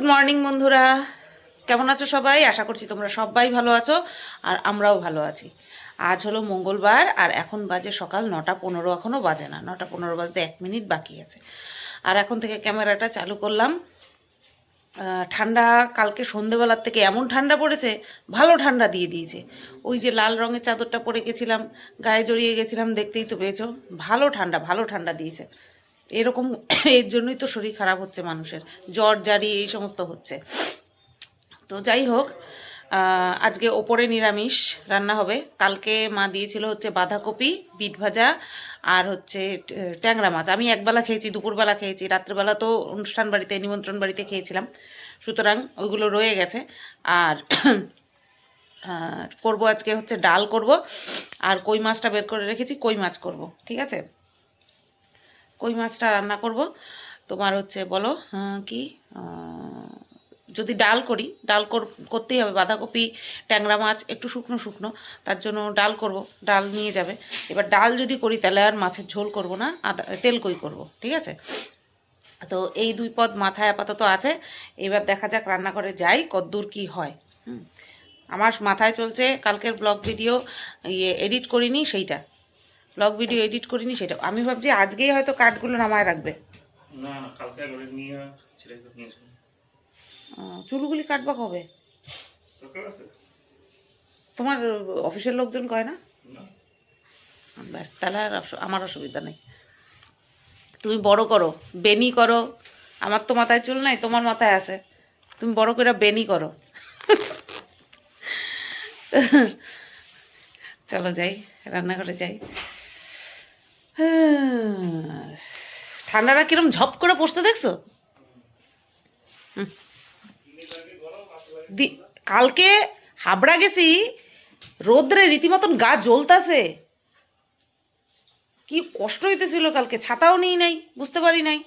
Good morning বন্ধুরা, কেমন আছো সবাই? আশা করছি তোমরা সবাই ভালো আছো আর আমরাও ভালো আছি। আজ হলো মঙ্গলবার আর এখন বাজে সকাল 9:15, এখনও বাজে না, 9:15 বাজতে 1 মিনিট বাকি আছে। আর এখন থেকে ক্যামেরাটা চালু করলাম। ঠান্ডা কালকে সন্ধেবেলার থেকে এমন ঠান্ডা পড়েছে, ভালো ঠান্ডা দিয়ে দিয়েছে। ওই যে লাল রঙের চাদরটা পরে গেছিলাম, গায়ে জড়িয়ে গেছিলাম, দেখতেই তো পেয়েছো। ভালো ঠান্ডা, ভালো ঠান্ডা দিয়েছে। এরকম এর জন্যই তো শরীর খারাপ হচ্ছে মানুষের, জ্বর জারি এই সমস্ত হচ্ছে। তো যাই হোক, আজকে ওপরে নিরামিষ রান্না হবে। কালকে মা দিয়েছিল হচ্ছে বাঁধাকপি, বিট ভাজা আর হচ্ছে ট্যাংরা মাছ। আমি একবেলা খেয়েছি, দুপুরবেলা খেয়েছি, রাত্রেবেলা তো অনুষ্ঠান বাড়িতে, নিমন্ত্রণ বাড়িতে খেয়েছিলাম, সুতরাং ওইগুলো রয়ে গেছে। আর করব আজকে হচ্ছে ডাল করব, আর কই মাছটা বের করে রেখেছি, কই মাছ করব, ঠিক আছে? কই মাছটা রান্না করব। তোমার হচ্ছে বলো কি, যদি ডাল করি, ডাল করতেই হবে। বাঁধাকপি, ট্যাংরা মাছ একটু শুকনো শুকনো, তার জন্য ডাল করব, ডাল নিয়ে যাবে। এবার ডাল যদি করি তাহলে আর মাছের ঝোল করব না, তেল কই করব, ঠিক আছে? তো এই দুই পদ মাথায় আপাতত আছে। এবার দেখা যাক রান্নাঘরে যাই কদ্দূর কি হয়। আমার মাথায় চলছে কালকের ব্লগ ভিডিও এডিট করিনি সেইটা, ব্লগ ভিডিও এডিট করিনি সেটা। আমি ভাবছি আজকেই হয়তো কার্ডগুলো নামায় রাখবে। না না, কালকে নিয়ে ছেড়ে নিয়ে আসুন। চুলগুলি কাটবা কবে? দরকার আছে? তোমার অফিসের লোকজন কয় না? না। ব্যাস, তাহলে আর আমার অসুবিধা নেই। তুমি বড় করো, বেনি করো। আমার তো মাথায় চুল নাই, তোমার মাথায় আছে, তুমি বড় করে বেনি করো। চলো যাই, রান্নাঘরে যাই। ঠান্ডাটা কিরম ঝপ করে পড়তে দেখছো? কালকে হাবড়া গেছি, রোদ্রে রীতিমতন গা জ্বলতাছে। কি কষ্ট হইতেছিল কালকে, ছাতাও নিই নাই, বুঝতে পারি নাই।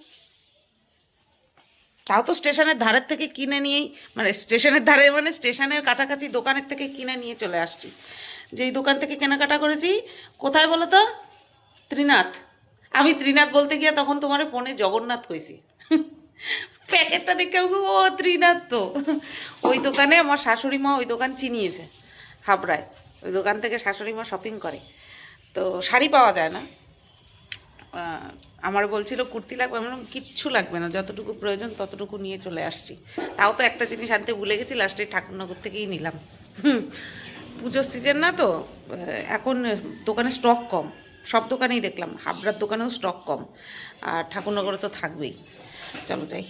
তাও তো স্টেশনের ধারের থেকে কিনে নিয়েই, মানে স্টেশনের ধারে মানে স্টেশনের কাছাকাছি দোকানের থেকে কিনে নিয়ে চলে আসছি। যেই দোকান থেকে কেনাকাটা করেছি, কোথায় বলো তো? ত্রিনাথ। আমি ত্রিনাথ বলতে গিয়ে তখন তোমার ফোনে জগন্নাথ কইছি। প্যাকেটটা দেখে আমি ও ত্রিনাথ তো। ওই দোকানে আমার শাশুড়ি মা ওই দোকান চিনিয়েছে, হাবড়ায়। ওই দোকান থেকে শাশুড়ি মা শপিং করে। তো শাড়ি পাওয়া যায় না। আমার বলছিল কুর্তি লাগবে, আমি বললাম কিচ্ছু লাগবে না, যতটুকু প্রয়োজন ততটুকু নিয়ে চলে আসছি। তাও তো একটা জিনিস আনতে ভুলে গেছি, লাস্টে ঠাকুরনগর থেকেই নিলাম। পুজোর সিজন না তো, এখন দোকানে স্টক কম। সব দোকানেই দেখলাম, হাবড়ার দোকানেও স্টক কম, আর ঠাকুরনগরে তো থাকবেই। চলো যাই।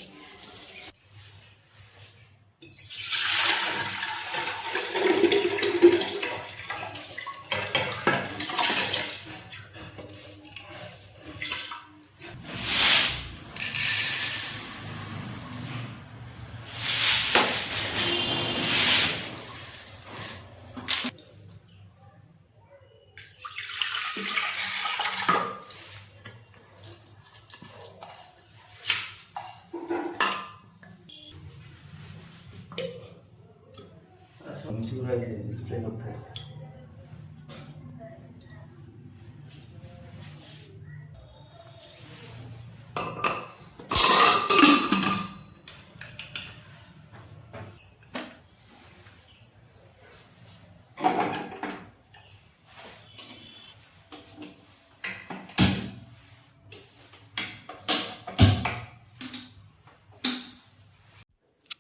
স্প্রে করতে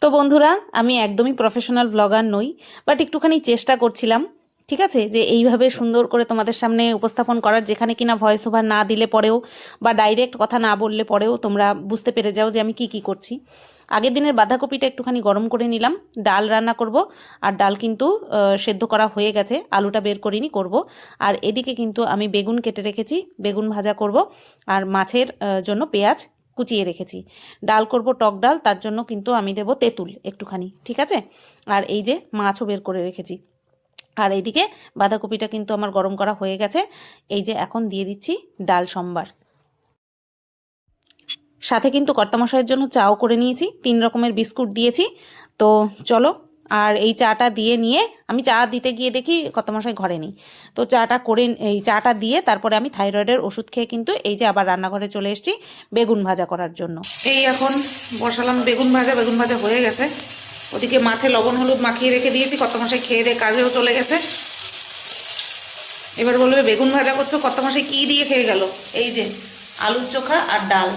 তো বন্ধুরা, আমি একদমই প্রফেশনাল ব্লগার নই, বাট একটুখানি চেষ্টা করছিলাম, ঠিক আছে, যে এইভাবে সুন্দর করে তোমাদের সামনে উপস্থাপন করার, যেখানে কিনা ভয়েস ওভার না দিলে পরেও বা ডাইরেক্ট কথা না বললে পরেও তোমরা বুঝতে পেরে যাও যে আমি কি কি করছি। আগের দিনের বাঁধাকপিটা একটুখানি গরম করে নিলাম, ডাল রান্না করব। আর ডাল কিন্তু সেদ্ধ করা হয়ে গেছে, আলুটা বের করিনি, করব। আর এদিকে কিন্তু আমি বেগুন কেটে রেখেছি, বেগুন ভাজা করব। আর মাছের জন্য পেঁয়াজ কুচিয়ে রেখেছি। ডাল করব টক ডাল, তার জন্য কিন্তু আমি দেবো তেঁতুল একটুখানি, ঠিক আছে? আর এই যে মাছও বের করে রেখেছি। আর এইদিকে বাঁধাকপিটা কিন্তু আমার গরম করা হয়ে গেছে। এই যে এখন দিয়ে দিচ্ছি ডাল সম্বার। সাথে কিন্তু কর্তামশাইয়ের জন্য চাও করে নিয়েছি, 3 রকমের বিস্কুট দিয়েছি। তো চলো আর এই চাটা দিয়ে নিয়ে আমি চা দিতে গিয়ে দেখি কর্তামশাই ঘরে নেই, তো চাটা করে এই চাটা দিয়ে তারপরে আমি থাইরয়েডের ওষুধ খেয়ে কিন্তু এই যে আবার রান্নাঘরে চলে এসেছি বেগুন ভাজা করার জন্য। এই এখন বসালাম বেগুন ভাজা হয়ে গেছে। ওদিকে মাছে লবণ হলুদ মাখিয়ে রেখে দিয়েছি, কর্তামশাই খেয়ে দিয়ে কাজেও চলে গেছে। এবার বলবে বেগুন ভাজা করছো, কর্তামশাই কী দিয়ে খেয়ে গেল? এই যে আলুর চোখা আর ডাল।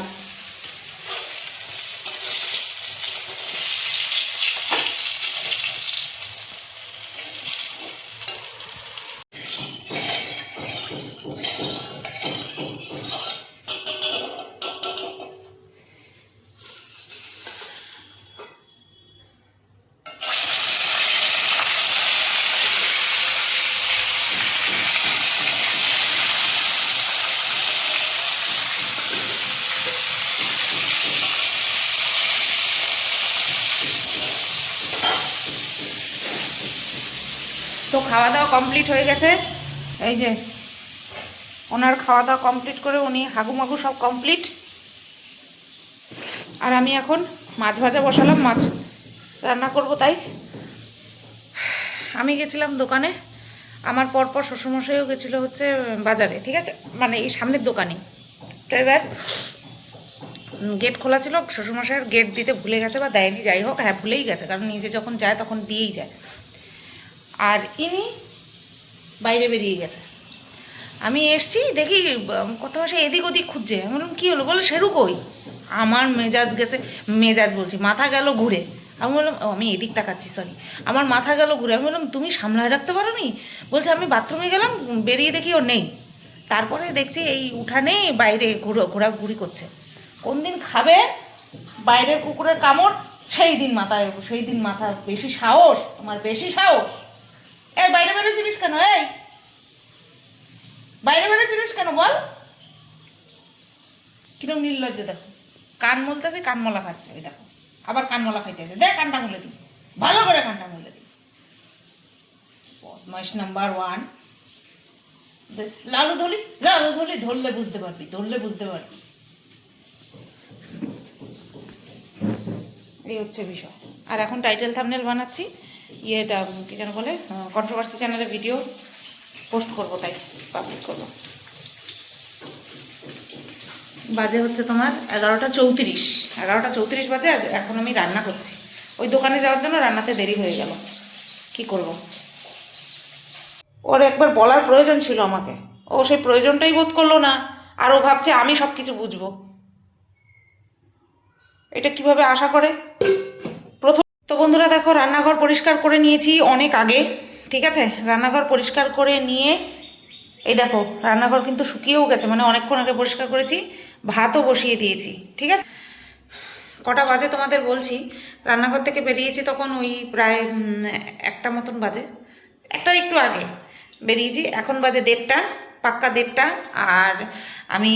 তো খাওয়া দাওয়া কমপ্লিট হয়ে গেছে। এই যে ওনার খাওয়া দাওয়া কমপ্লিট করে উনি হাগুমাগু সব কমপ্লিট। আর আমি এখন মাছ ভাজা বসালাম, মাছ রান্না করব। তাই আমি গেছিলাম দোকানে, আমার পরপর শ্বশুরমশাইও গেছিলো হচ্ছে বাজারে, ঠিক আছে, মানে এই সামনের দোকানে। তো এবার গেট খোলা ছিল, শ্বশুরমশাইয়ের গেট দিতে ভুলে গেছে বা দেয়নি, যাই হোক, হ্যাঁ ভুলেই গেছে, কারণ নিজে যখন যায় তখন দিয়েই যায়। আর ইনি বাইরে বেরিয়ে গেছে। আমি এসছি দেখি কত মাসে এদিক ওদিক খুঁজছে। আমি বললাম কী হলো? বলে সেরু কই? আমার মেজাজ বলছি, মাথা গেল ঘুরে। আমি বললাম আমি এদিক তাকাচ্ছি, সরি, আমার মাথা গেল ঘুরে। আমি বললাম তুমি সামলায় রাখতে পারো নি? বলছে আমি বাথরুমে গেলাম, বেরিয়ে দেখি ও নেই। তারপরে দেখছি এই উঠানে বাইরে ঘোরাঘুরি করছে। কোন দিন খাবে বাইরের কুকুরের কামড়, সেই দিন মাথা বেশি সাহস, তোমার বেশি সাহস। এই বাইরে বেরোছিলিস কেন? এই বাইরে বেরোছিলিস কেন বল? কিরম নির্লজ্জ দেখো, কান মলতেছে, কানমলা খাচ্ছে। ওই দেখো আবার কানমলা খাইতেছে, দেখ কানটা মুলে দিই, ভালো করে কানটা মুলে দিই। বদমাইশ নাম্বার 1। লালু ধরলি, ধরলে বুঝতে পারবি। এই হচ্ছে বিষয়। আর এখন টাইটেল থাম্বনেল বানাচ্ছি, ইয়েটা কি যেন বলে, কন্ট্রোভার্সি চ্যানেলে ভিডিও পোস্ট করবো, তাই পাবলিক করবো। বাজে হচ্ছে তোমার 11:34 বাজে। এখন আমি রান্না করছি, ওই দোকানে যাওয়ার জন্য রান্নাতে দেরি হয়ে গেল, কি করব। ওর একবার বলার প্রয়োজন ছিল আমাকে, ও সেই প্রয়োজনটাই বোধ করলো না। আর ও ভাবছে আমি সব কিছু বুঝবো। এটা কিভাবে আশা করে? প্রথম তো বন্ধুরা দেখো, রান্নাঘর পরিষ্কার করে নিয়েছি অনেক আগে, ঠিক আছে। রান্নাঘর পরিষ্কার করে নিয়ে এই দেখো রান্নাঘর কিন্তু শুকিয়েও গেছে, মানে অনেকক্ষণ আগে পরিষ্কার করেছি। ভাতও বসিয়ে দিয়েছি, ঠিক আছে। কটা বাজে তোমাদের বলছি। রান্নাঘর থেকে বেরিয়েছি তখন ওই প্রায় 1টা মতন বাজে, 1টার একটু আগে বেরিয়েছি। এখন বাজে 1:30, পাক্কা 1:30। আর আমি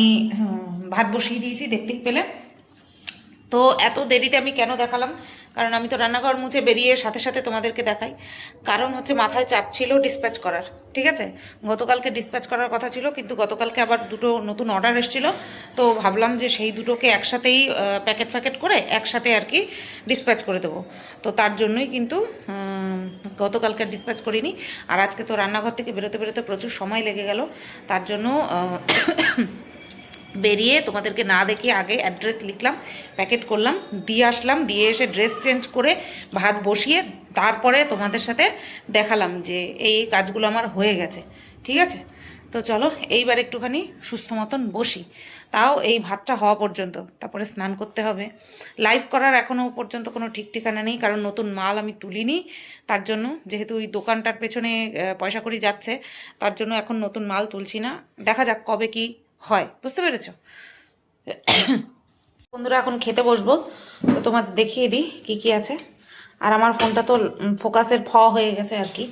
ভাত বসিয়ে দিয়েছি, দেখতেই পেলে। তো এত দেরিতে আমি কেন দেখালাম? কারণ আমি তো রান্নাঘর মুছে বেরিয়ে সাথে সাথে তোমাদেরকে দেখাই। কারণ হচ্ছে মাথায় চাপ ছিল ডিসপ্যাচ করার, ঠিক আছে। গতকালকে ডিসপ্যাচ করার কথা ছিল, কিন্তু গতকালকে আবার 2টো নতুন অর্ডার এসেছিলো। তো ভাবলাম যে সেই দুটোকে একসাথেই প্যাকেট করে একসাথে আর কি ডিসপ্যাচ করে দেবো। তো তার জন্যই কিন্তু গতকালকে ডিসপ্যাচ করিনি। আর আজকে তো রান্নাঘর থেকে বেরোতে প্রচুর সময় লেগে গেল, তার জন্য বেরিয়ে তোমাদেরকে না দেখিয়ে আগে অ্যাড্রেস লিখলাম, প্যাকেট করলাম, দিয়ে আসলাম। দিয়ে এসে ড্রেস চেঞ্জ করে ভাত বসিয়ে তারপরে তোমাদের সাথে দেখালাম যে এই কাজগুলো আমার হয়ে গেছে, ঠিক আছে। তো চলো এইবার একটুখানি সুস্থ মতন বসি, তাও এই ভাতটা হওয়া পর্যন্ত। তারপরে স্নান করতে হবে। লাইভ করার এখনও পর্যন্ত কোনো ঠিক ঠিকানা নেই, কারণ নতুন মাল আমি তুলিনি। তার জন্য, যেহেতু ওই দোকানটার পেছনে পয়সা করি যাচ্ছে, তার জন্য এখন নতুন মাল তুলছি না। দেখা যাক কবে কি হয়, বুঝতে পেরেছ বন্ধুরা। এখন খেতে বসবো, তো তোমাদের দেখিয়ে দিই কী কী আছে। আর আমার ফোনটা তো ফোকাসের হয়ে গেছে আর কি।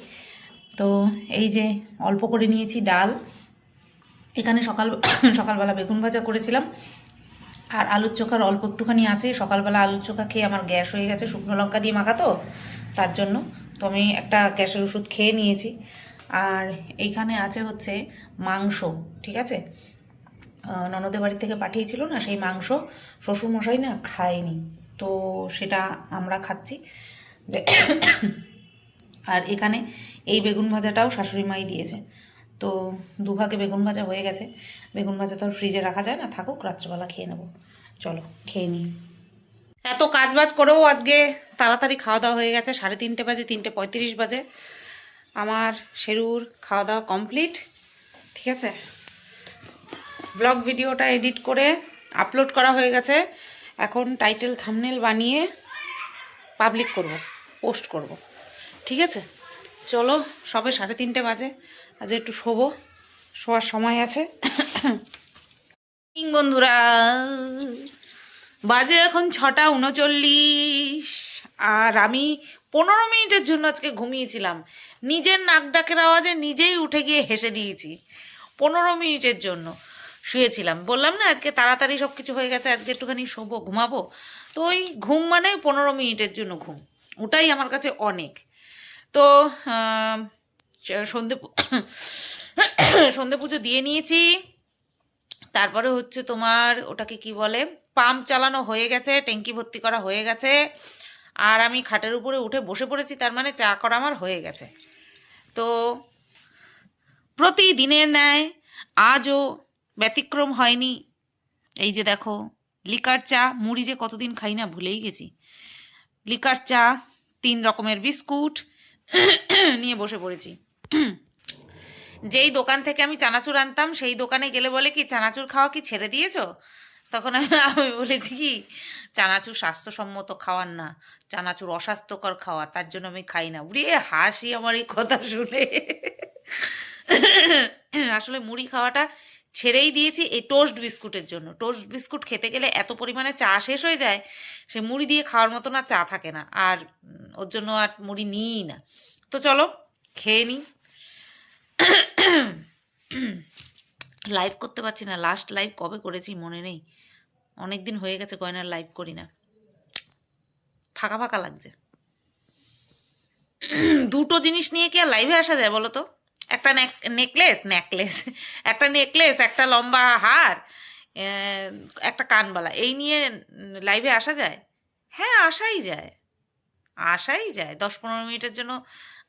তো এই যে অল্প করে নিয়েছি ডাল, এখানে সকালবেলা বেগুন ভাজা করেছিলাম, আর আলুর চোখার অল্প একটুখানি আছে। সকালবেলা আলুর চোখা খেয়ে আমার গ্যাস হয়ে গেছে, শুকনো লঙ্কা দিয়ে মাখা, তো তার জন্য তো আমি একটা গ্যাসের ওষুধ খেয়ে নিয়েছি। আর এইখানে আছে হচ্ছে মাংস, ঠিক আছে। ননদের বাড়ি থেকে পাঠিয়েছিল না, সেই মাংস শ্বশুরমশাই না খায়নি, তো সেটা আমরা খাচ্ছি। আর এখানে এই বেগুন ভাজাটাও শাশুড়ি মাই দিয়েছে। তো দুভাগে বেগুন ভাজা হয়ে গেছে। বেগুন ভাজা তো আর ফ্রিজে রাখা যায় না, থাকুক, রাত্রেবেলা খেয়ে নেবো। চলো খেয়ে নিই। এত কাজ বাজ করেও আজকে তাড়াতাড়ি খাওয়া দাওয়া হয়ে গেছে। 3:30 বাজে, 3:35 বাজে আমার শেরুর খাওয়া দাওয়া কমপ্লিট। ঠিক আছে, ব্লগ ভিডিওটা এডিট করে আপলোড করা হয়ে গেছে। এখন টাইটেল থাম্বনেল বানিয়ে পাবলিক করব, পোস্ট করব। ঠিক আছে, চলো, সবে 3:30 বাজে, আজ একটু শোবো, শোয়ার সময় আছে। বন্ধুরা, বাজে এখন 6:39 আর আমি 15 মিনিটের জন্য আজকে ঘুমিয়েছিলাম। নিজের নাক ডাকের আওয়াজে নিজেই উঠে গিয়ে হেসে দিয়েছি। 15 মিনিটের জন্য শুয়েছিলাম। বললাম না আজকে তাড়াতাড়ি সব কিছু হয়ে গেছে, আজকে একটুখানি শোবো, ঘুমাবো। তো ওই ঘুম মানে 15 মিনিটের জন্য ঘুম, ওটাই আমার কাছে অনেক। তো সন্ধে পুজো দিয়ে নিয়েছি। তারপরে হচ্ছে তোমার ওটাকে কি বলে, পাম্প চালানো হয়ে গেছে, ট্যাঙ্কি ভর্তি করা হয়ে গেছে, আর আমি খাটের উপরে উঠে বসে পড়েছি। তার মানে চা করা আমার হয়ে গেছে। তো প্রতিদিনের ন্যায় আজও ব্যতিক্রম হয়নি। এই যে দেখো, লিকার চা, মুড়ি যে কতদিন খাই না ভুলেই গেছি। লিকার চা, 3 রকমের বিস্কুট নিয়ে বসে পড়েছি। যেই দোকান থেকে আমি চানাচুর আনতাম সেই দোকানে গেলে বলে কি, চানাচুর খাওয়া কি ছেড়ে দিয়েছো? তখন আমি বলেছি কি, চানাচুর স্বাস্থ্যসম্মত খাওয়ার না, চানাচুর অস্বাস্থ্যকর খাওয়ার, তার জন্য আমি খাই না। উড়িয়ে হাসি আমার এই কথা শুনে। আসলে মুড়ি খাওয়াটা ছেড়েই দিয়েছি এই টোস্ট বিস্কুটের জন্য। টোস্ট বিস্কুট খেতে গেলে এত পরিমাণে চা শেষ হয়ে যায়, সে মুড়ি দিয়ে খাওয়ার মতো না চা থাকে না, আর ওর জন্য আর মুড়ি নিই না। তো চলো খেয়ে নিই। লাইভ করতে পারছি না, লাস্ট লাইভ কবে করেছি মনে নেই, অনেক দিন হয়ে গেছে গয়নার লাইভ করি না, ফাঁকা ফাঁকা লাগছে। দুটো জিনিস নিয়ে কি আর লাইভে আসা যায় বলো তো? একটা নেকলেস, একটা নেকলেস, একটা লম্বা হার, একটা কানবালা, এই নিয়ে লাইভে আসা যায়? হ্যাঁ, আসাই যায়, 10-15 মিনিটের জন্য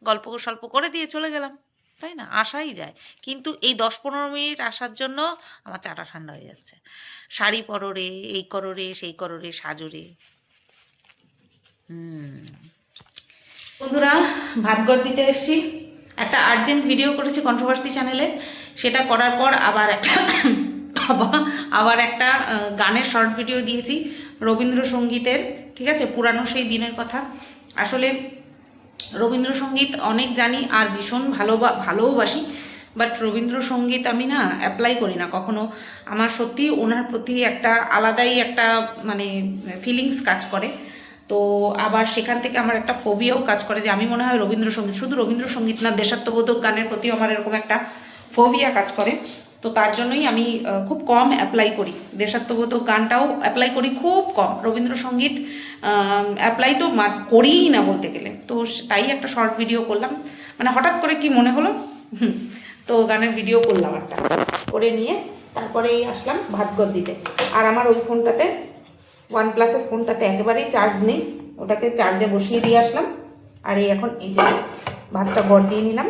গল্প স্বল্প করে দিয়ে চলে গেলাম, তাই না? আসাই যায়। কিন্তু এই 10-15 মিনিট আসার জন্য আমার চাটা ঠান্ডা হয়ে যাচ্ছে। শাড়ি পরো রে, এই করো রে, সেই করো রে, সাজো রে। বন্ধুরা, ভাত গড় দিতে এসেছি। একটা আর্জেন্ট ভিডিও করেছি কন্ট্রোভার্সি চ্যানেলে, সেটা করার পর আবার একটা গানের শর্ট ভিডিও দিয়েছি রবীন্দ্রসঙ্গীতের। ঠিক আছে, পুরানো সেই দিনের কথা। আসলে রবীন্দ্রসঙ্গীত অনেক জানি আর ভীষণ ভালোবাসি, বাট রবীন্দ্রসঙ্গীত আমি না অ্যাপ্লাই করি না কখনো। আমার সত্যি ওনার প্রতি একটা আলাদাই একটা মানে ফিলিংস কাজ করে। তো আবার সেখান থেকে আমার একটা ফোবিয়াও কাজ করে যে আমি মনে হয় রবীন্দ্রসঙ্গীত, শুধু রবীন্দ্রসঙ্গীত না, দেশাত্মবোধক গানের প্রতিও আমার এরকম একটা ফোবিয়া কাজ করে। তো তার জন্যই আমি খুব কম অ্যাপ্লাই করি। দেশাত্মবোধক গানটাও অ্যাপ্লাই করি খুব কম, রবীন্দ্রসঙ্গীত অ্যাপ্লাই তো করিই না বলতে গেলে। তো তাই একটা শর্ট ভিডিও করলাম, মানে হঠাৎ করে কি মনে হলো, তো গানের ভিডিও করলাম একটা, করে নিয়ে তারপরে আসলাম ভাত গড় দিতে। আর আমার ওই ফোনটাতে, OnePlus-এর ফোনটাতে একেবারেই চার্জ নেই, ওটাকে চার্জে বসিয়ে দিয়ে আসলাম। আর এখন এই যে ভাতটা গড় দিয়ে নিলাম,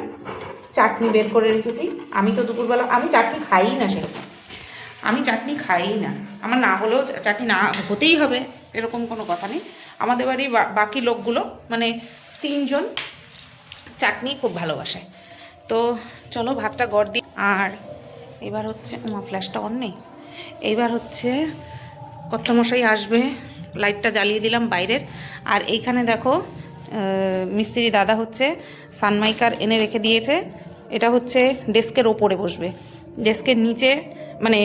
চাটনি বের করে রেখেছি। আমি তো দুপুরবেলা আমি চাটনি খাই না, সেরকম আমি চাটনি খাই না, আমার না হলেও চাটনি না হতেই হবে এরকম কোনো কথা নেই। আমাদের বাড়ির বাকি লোকগুলো মানে 3 জন চাটনি খুব ভালোবাসে। তো চলো ভাতটা গড় দিই। আর এবার হচ্ছে ফ্ল্যাশটা অন নেই, এইবার হচ্ছে কর্তামশাই আসবে, লাইটটা জ্বালিয়ে দিলাম বাইরের। আর এইখানে দেখো মিস্ত্রি দাদা হচ্ছে সানমাইকার এনে রেখে দিয়েছে। এটা হচ্ছে ডেস্কের ওপরে বসবে, ডেস্কের নিচে মানে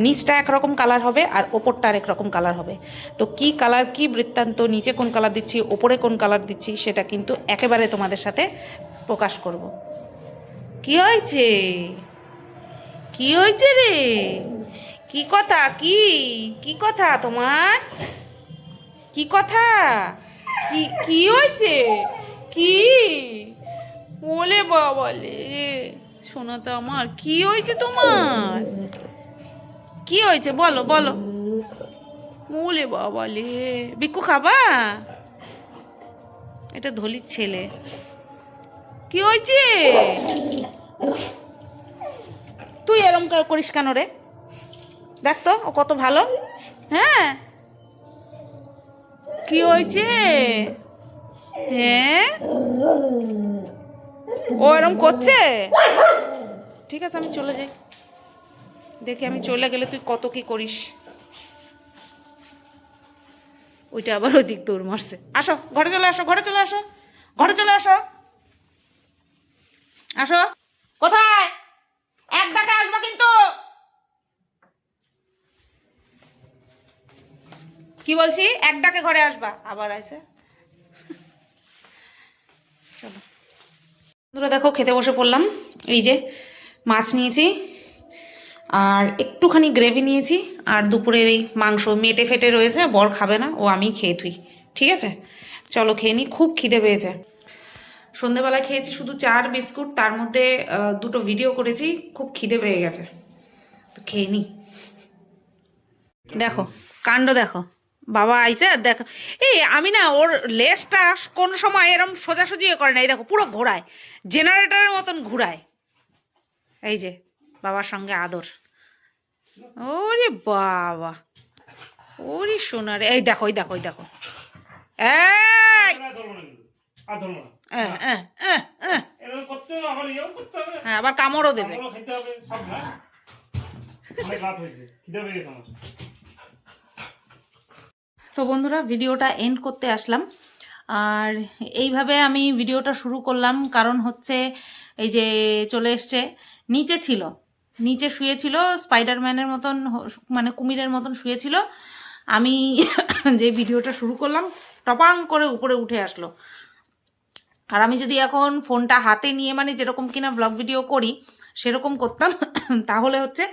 নিচটা একরকম কালার হবে আর ওপরটা আরেক রকম কালার হবে। তো কি কালার কি বৃত্তান্ত, নিচে কোন কালার দিচ্ছি ওপরে কোন কালার দিচ্ছি সেটা কিন্তু একেবারে তোমাদের সাথে প্রকাশ করব। কি হয়েছে, কি হয়েছে রে, কি কথা, কি কথা তোমার, কি কথা, কি হয়েছে, কি বলে বাবালে শোনা তো আমার, কি হয়েছে তোমার, কি হয়েছে বলো বলো, বলে বাবালে। বিকু খাবা, এটা ধলির ছেলে, কি হয়েছে? তুই এরম করিস কেন রে? দেখ তো ও কত ভালো। হ্যাঁ, কি হয়েছে? হ্যাঁ, ও এরম করছে। ঠিক আছে, আমি চলে যাই। দেখি আমি চলে গেলে তুই কত কি করিস। ওইটা আবার ওই দিক দৌড় মারছে। আসো ঘরে চলে আসো, ঘরে চলে আসো, ঘরে চলে আসো, আসো। কোথায়? এক ডাকে আসবা কিন্তু। কি বলছি? এক ডাকে ঘরে আসবা। আবার আইছে। চলো বন্ধুরা, দেখো খেতে বসে পড়লাম। এই যে মাছ নিয়েছি, আর একটুখানি গ্রেভি নিয়েছি, আর দুপুরের এই মাংস মেটে ফেটে রয়েছে, বর খাবে না, ও আমি খেয়ে থুই। ঠিক আছে, চলো খেয়ে নিই, খুব খিদে পেয়েছে। সন্ধেবেলায় খেয়েছি শুধু চার বিস্কুট, তার মধ্যে দুটো ভিডিও করেছি, খুব খিদে পেয়ে গেছে, তো খেয়ে নিই। দেখো কাণ্ড দেখো, বাবা আইছে আর দেখো, এই আমি না ওর লেজটা কোন সময় এরম সোজাসুজি করে না, এই দেখো পুরো ঘোরায়, জেনারেটরের মতন ঘুরায়। এই যে বাবার সঙ্গে আদর। ওরে বাবা, ওরে সোনারে, এই দেখো, এই দেখো, এই দেখো, এই আর ধরবো না। আহ, আহ, আহ, আহ। এরকম করতে হবে, আবার ইয়েও করতে হবে। হ্যাঁ, আবার কামড়ও দেবে। আমারও খেতে হবে, সব না। অনেক রাত হয়েছে, খিদে পেয়ে গেছে আমার। তো বন্ধুরা, ভিডিওটা এন্ড করতে আসলাম। আর এইভাবে আমি ভিডিওটা শুরু করলাম, কারণ হচ্ছে এই যে চলে এসছে, নিচে ছিল, নিচে শুয়েছিল স্পাইডারম্যানের মতন, মানে কুমিরের মতন শুয়েছিল। আমি যে ভিডিওটা শুরু করলাম, টপাং করে উপরে উঠে আসলো। আর আমি যদি এখন ফোনটা হাতে নিয়ে, মানে যেরকম কিনা ব্লগ ভিডিও করি সেরকম করতাম, তাহলে হচ্ছে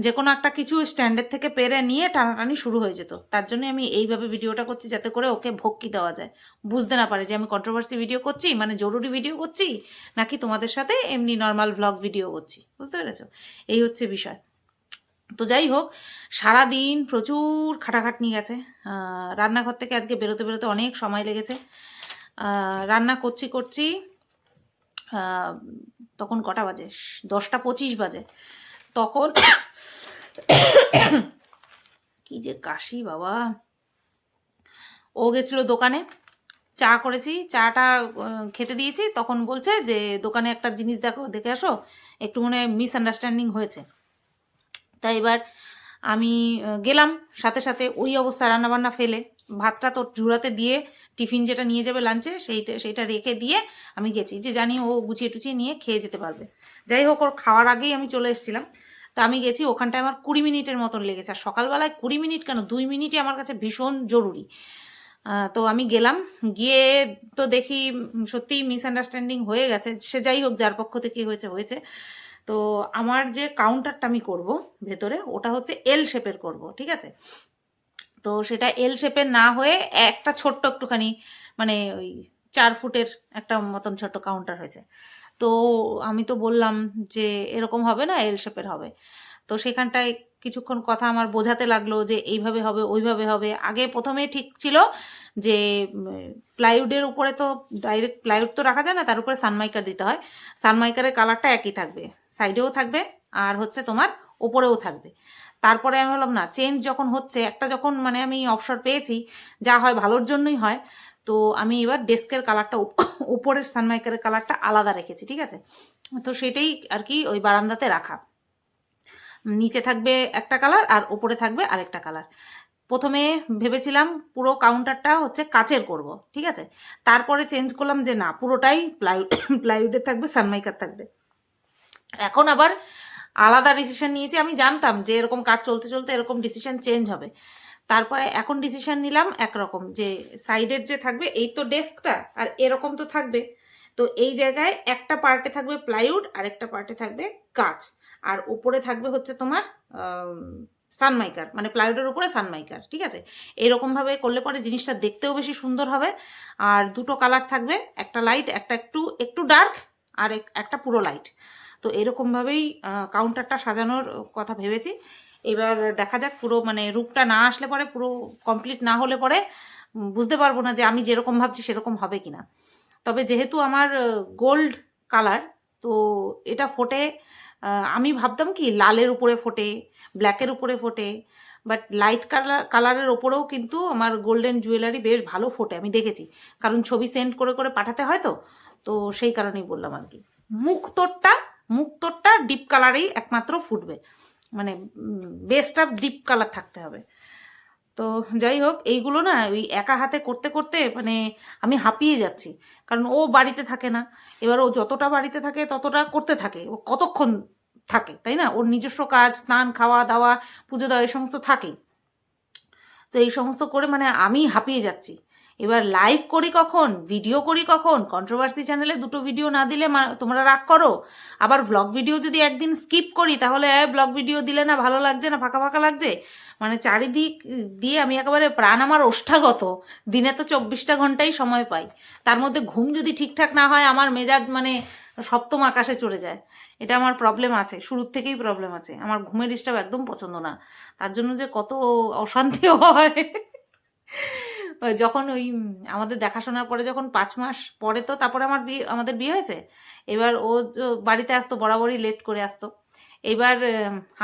যে কোনো একটা কিছু স্ট্যান্ডের থেকে পেরে নিয়ে টানাটানি শুরু হয়ে যেত। তার জন্য আমি এইভাবে ভিডিওটা করছি, যাতে করে ওকে ভক্তি দেওয়া যায়, বুঝতে না পারে যে আমি কন্ট্রোভার্সি ভিডিও করছি, মানে জরুরি ভিডিও করছি, নাকি তোমাদের সাথে এমনি নর্মাল ব্লগ ভিডিও করছি। বুঝতে পেরেছো? এই হচ্ছে বিষয়। তো যাই হোক, সারাদিন প্রচুর খাটাখাটনি গেছে। রান্নাঘর থেকে আজকে বেরোতে বেরোতে অনেক সময় লেগেছে। রান্না করছি তখন কটা বাজে? 10টা 25 বাজে। তখন কি যে কাশি বাবা! ও গেছিল দোকানে, চা করেছি, চাটা খেতে দিয়েছি, তখন বলছে যে দোকানে একটা জিনিস দেখে আসো, একটু মনে মিসআন্ডারস্ট্যান্ডিং হয়েছে। তাই এবার আমি গেলাম, সাথে সাথে ওই অবস্থা, রান্নাবান্না ফেলে ভাতটা তো ঝুড়াতে দিয়ে, টিফিন যেটা নিয়ে যাবে লাঞ্চে সেইটা রেখে দিয়ে আমি গেছি, যে জানি ও গুছিয়ে টুচিয়ে নিয়ে খেয়ে যেতে পারবে। যাই হোক, ওর খাওয়ার আগেই আমি চলে এসেছিলাম। তা আমি গেছি, ওখানটায় আমার 20 মিনিটের মতন লেগেছে। আর সকালবেলায় 20 মিনিট কেন, 2 মিনিটই আমার কাছে ভীষণ জরুরি। তো আমি গেলাম, গিয়ে তো দেখি সত্যিই মিসআন্ডারস্ট্যান্ডিং হয়ে গেছে। সে যাই হোক, যার পক্ষ থেকে হয়েছে হয়েছে। তো আমার যে কাউন্টারটা আমি করব ভেতরে, ওটা হচ্ছে এল শেপের করব, ঠিক আছে? তো সেটা এল শেপের না হয়ে একটা ছোট্ট একটুখানি, মানে ওই 4 ফুটের একটা মতন ছোট্ট কাউন্টার হয়েছে। তো আমি তো বললাম যে এরকম হবে না, এল শেপের হবে। তো সেখানটায় কিছুক্ষণ কথা আমার বোঝাতে লাগলো যে এইভাবে হবে, ওইভাবে হবে। আগে প্রথমে ঠিক ছিল যে প্লাইউডের উপরে তো ডাইরেক্ট প্লাইউড তো রাখা যায় না, তার উপরে সানমাইকার দিতে হয়। সানমাইকারের কালারটা একই থাকবে, সাইডেও থাকবে আর হচ্ছে তোমার ওপরেও থাকবে। তারপরে আমি বললাম না, চেঞ্জ যখন হচ্ছে, একটা যখন মানে আমি অবসর পেয়েছি, যা হয় ভালোর জন্যই হয়। তো আমি এবার ডেস্কের কালারটা, উপরের সানমাইকারের কালারটা আলাদা রেখেছি, ঠিক আছে? তো সেটাই আর কি ওই বারান্দাতে রাখা, নিচে থাকবে একটা কালার আর উপরে থাকবে আরেকটা কালার। প্রথমে ভেবেছিলাম পুরো কাউন্টারটা হচ্ছে কাচের করব, ঠিক আছে? তারপরে চেঞ্জ করলাম যে না, পুরোটাই প্লাইউডের থাকবে, সানমাইকার থাকবে। এখন আবার আলাদা ডিসিশন নিয়েছি। আমি জানতাম যে এরকম কাজ চলতে চলতে এরকম ডিসিশন চেঞ্জ হবে। তারপরে এখন ডিসিশন নিলাম একরকম, যে সাইডের যে থাকবে, এই তো ডেস্কটা আর এরকম তো থাকবে, তো এই জায়গায় একটা পার্টে থাকবে প্লাইউড আর একটা পার্টে থাকবে কাচ, আর উপরে থাকবে হচ্ছে তোমার সানমাইকার, মানে প্লাইউডের উপরে সানমাইকার, ঠিক আছে? এইরকমভাবে করলে পরে জিনিসটা দেখতেও বেশি সুন্দর হবে। আর দুটো কালার থাকবে, একটা লাইট, একটা একটু একটু ডার্ক, আর একটা পুরো লাইট। তো এরকমভাবেই কাউন্টারটা সাজানোর কথা ভেবেছি। এবার দেখা যাক, পুরো মানে রূপটা না আসলে পরে, পুরো কমপ্লিট না হলে পরে বুঝতে পারবো না যে আমি যেরকম ভাবছি সেরকম হবে কিনা। তবে যেহেতু আমার গোল্ড কালার, তো এটা ফোটে, আমি ভাবতাম কি লালের উপরে ফোটে, ব্ল্যাকের উপরে ফোটে, বাট লাইট কালারের ওপরেও কিন্তু আমার গোল্ডেন জুয়েলারি বেশ ভালো ফোটে, আমি দেখেছি, কারণ ছবি সেন্ড করে করে পাঠাতে হয় তো, তো সেই কারণেই বললাম আর কি। মুক্তোরটা ডিপ কালারেই একমাত্র ফুটবে, মানে বেসটা ডিপ কালার থাকতে হবে। তো যাই হোক, এইগুলো না ওই একা হাতে করতে করতে মানে আমি হাঁপিয়ে যাচ্ছি, কারণ ও বাড়িতে থাকে না। এবার ও যতটা বাড়িতে থাকে ততটা করতে থাকে, ও কতক্ষণ থাকে, তাই না? ওর নিজস্ব কাজ, স্নান, খাওয়া দাওয়া, পুজো দেওয়া, এই সমস্ত থাকেই। তো এই সমস্ত করে মানে আমি হাঁপিয়ে যাচ্ছি। এবার লাইভ করি কখন, ভিডিও করি কখন, কন্ট্রোভার্সি চ্যানেলে দুটো ভিডিও না দিলে তোমরা রাগ করো, আবার ব্লগ ভিডিও যদি একদিন স্কিপ করি তাহলে ব্লগ ভিডিও দিলে না ভালো লাগছে না, ফাঁকা ফাঁকা লাগছে, মানে চারিদিক দিয়ে আমি একেবারে প্রাণ আমার ওষ্ঠাগত। দিনে তো 24টা ঘন্টাই সময় পাই, তার মধ্যে ঘুম যদি ঠিকঠাক না হয় আমার মেজাজ মানে সপ্তম আকাশে চড়ে যায়। এটা আমার প্রবলেম আছে, শুরুর থেকেই প্রবলেম আছে, আমার ঘুমের ডিস্টার্ব একদম পছন্দ না, তার জন্য যে কত অশান্তি হয়। যখন ওই আমাদের দেখাশোনার পরে যখন 5 মাস পরে, তো তারপরে আমাদের বিয়ে হয়েছে, এবার ও বাড়িতে আসতো, বরাবরই লেট করে আসতো। এবার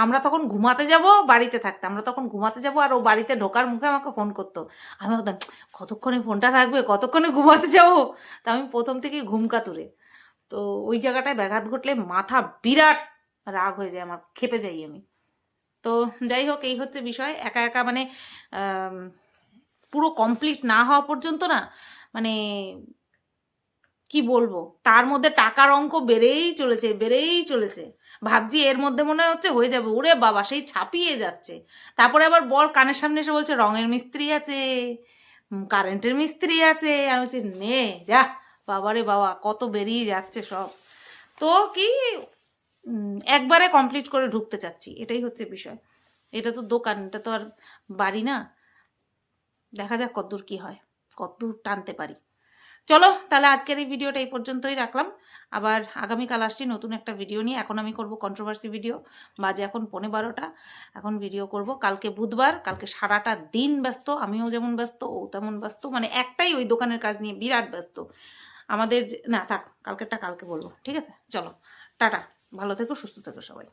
আমরা তখন ঘুমাতে যাব, বাড়িতে থাকতাম, আমরা তখন ঘুমাতে যাব, আর ও বাড়িতে ঢোকার মুখে আমাকে ফোন করতো। আমি বলতাম কতক্ষণে ফোনটা রাখবে, কতক্ষণে ঘুমাতে যাব। তা আমি প্রথম থেকেই ঘুমকাতুরে, তো ওই জায়গাটায় ব্যাঘাত ঘটলে মাথা বিরাট রাগ হয়ে যায় আমার, ক্ষেপে যাই আমি। তো যাই হোক, এই হচ্ছে বিষয়। একা একা মানে পুরো কমপ্লিট না হওয়া পর্যন্ত না, মানে কি বলবো, তার মধ্যে টাকার অঙ্ক বেড়েই চলেছে, বেড়েই চলেছে। ভাবছি এর মধ্যে মনে হচ্ছে হয়ে যাবে, ওরে বাবা সেই ছাপিয়ে যাচ্ছে। তারপরে আবার বর কানের সামনে এসে বলছে রঙের মিস্ত্রি আছে, কারেন্টের মিস্ত্রি আছে। আমি বলছি নে যা, বাবারে বাবা কত বেরিয়ে যাচ্ছে সব। তো কি একবারে কমপ্লিট করে ঢুকতে চাচ্ছি, এটাই হচ্ছে বিষয়। এটা তো দোকান, এটা তো আর বাড়ি না। দেখা যাক কতদূর কি হয়, কতদূর টানতে পারি। চলো তাহলে আজকের এই ভিডিওটা এই পর্যন্তই রাখলাম। আবার আগামীকাল আসছি নতুন একটা ভিডিও নিয়ে। এখন আমি করব কন্ট্রোভার্সি ভিডিও, বাজে এখন 11:15, এখন ভিডিও করব। কালকে বুধবার, কালকে সারাটা দিন ব্যস্ত, আমিও যেমন ব্যস্ত ও তেমন ব্যস্ত, মানে একটাই ওই দোকানের কাজ নিয়ে বিরাট ব্যস্ত আমাদের। না থাক, কালকেরটা কালকে বলবো, ঠিক আছে? চলো টাটা, ভালো থেকো, সুস্থ থেকো সবাই।